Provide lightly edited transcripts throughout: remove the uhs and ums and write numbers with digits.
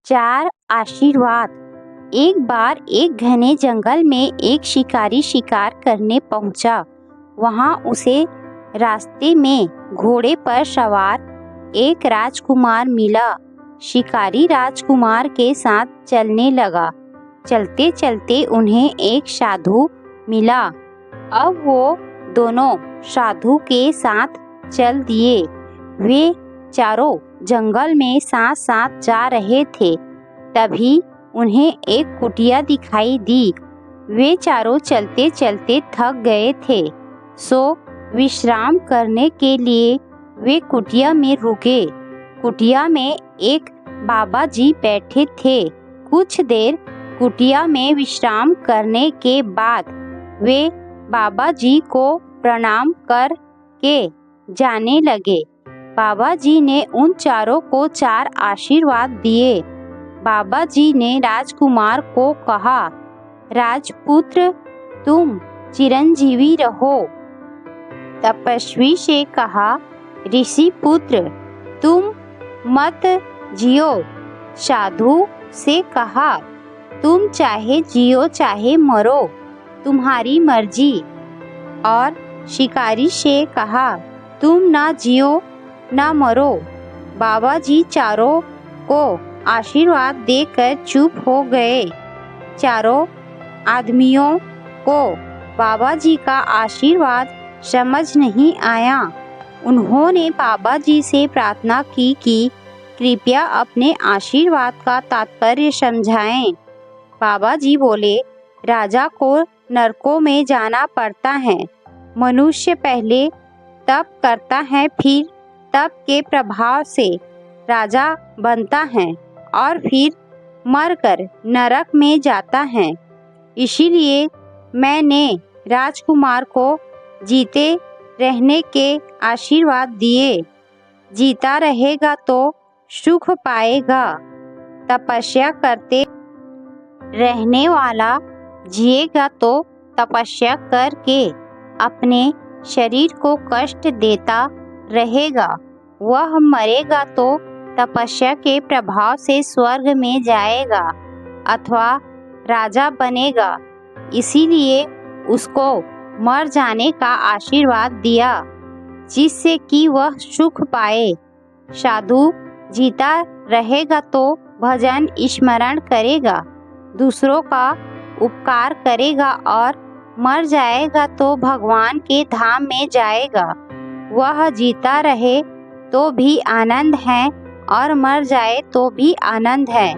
चार आशीर्वाद। एक बार एक घने जंगल में एक शिकारी शिकार करने पहुंचा। वहां उसे रास्ते में घोड़े पर सवार एक राजकुमार मिला। शिकारी राजकुमार के साथ चलने लगा। चलते चलते उन्हें एक साधु मिला। अब वो दोनों साधु के साथ चल दिए। वे चारों जंगल में साथ साथ जा रहे थे। तभी उन्हें एक कुटिया दिखाई दी। वे चारों चलते चलते थक गए थे, सो विश्राम करने के लिए वे कुटिया में रुके। कुटिया में एक बाबा जी बैठे थे। कुछ देर कुटिया में विश्राम करने के बाद वे बाबा जी को प्रणाम कर के जाने लगे। बाबा जी ने उन चारों को 4 आशीर्वाद दिए। बाबा जी ने राजकुमार को कहा, राजपुत्र तुम चिरंजीवी रहो। तपस्वी से कहा, ऋषि पुत्र तुम मत जियो। साधु से कहा, तुम चाहे जियो चाहे मरो, तुम्हारी मर्जी। और शिकारी से कहा, तुम ना जियो ना मरो। बाबा जी चारों को आशीर्वाद देकर चुप हो गए। चारों आदमियों को बाबा जी का आशीर्वाद समझ नहीं आया। उन्होंने बाबा जी से प्रार्थना की कि कृपया अपने आशीर्वाद का तात्पर्य समझाएं। बाबा जी बोले, राजा को नरकों में जाना पड़ता है। मनुष्य पहले तप करता है, फिर तप के प्रभाव से राजा बनता है और फिर मरकर नरक में जाता है। इसीलिए मैंने राजकुमार को जीते रहने के आशीर्वाद दिए। जीता रहेगा तो सुख पाएगा। तपस्या करते रहने वाला जिएगा तो तपस्या करके अपने शरीर को कष्ट देता रहेगा। वह मरेगा तो तपस्या के प्रभाव से स्वर्ग में जाएगा अथवा राजा बनेगा। इसीलिए उसको मर जाने का आशीर्वाद दिया, जिससे कि वह सुख पाए। साधु जीता रहेगा तो भजन स्मरण करेगा, दूसरों का उपकार करेगा और मर जाएगा तो भगवान के धाम में जाएगा। वह जीता रहे तो भी आनंद है और मर जाए तो भी आनंद है।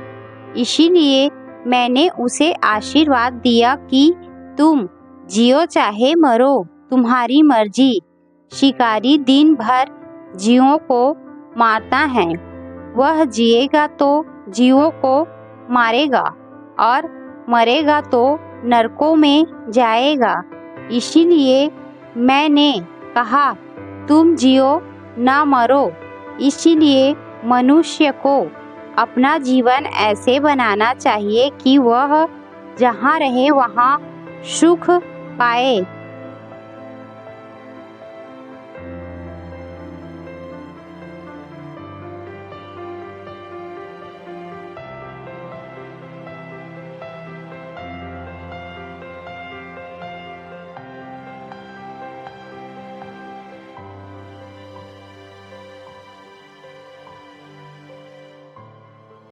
इसीलिए मैंने उसे आशीर्वाद दिया कि तुम जियो चाहे मरो, तुम्हारी मर्जी। शिकारी दिन भर जीवों को मारता है। वह जिएगा तो जीवों को मारेगा और मरेगा तो नरकों में जाएगा। इसीलिए मैंने कहा, तुम जियो ना मरो। इसीलिए मनुष्य को अपना जीवन ऐसे बनाना चाहिए कि वह जहाँ रहे वहाँ सुख पाए।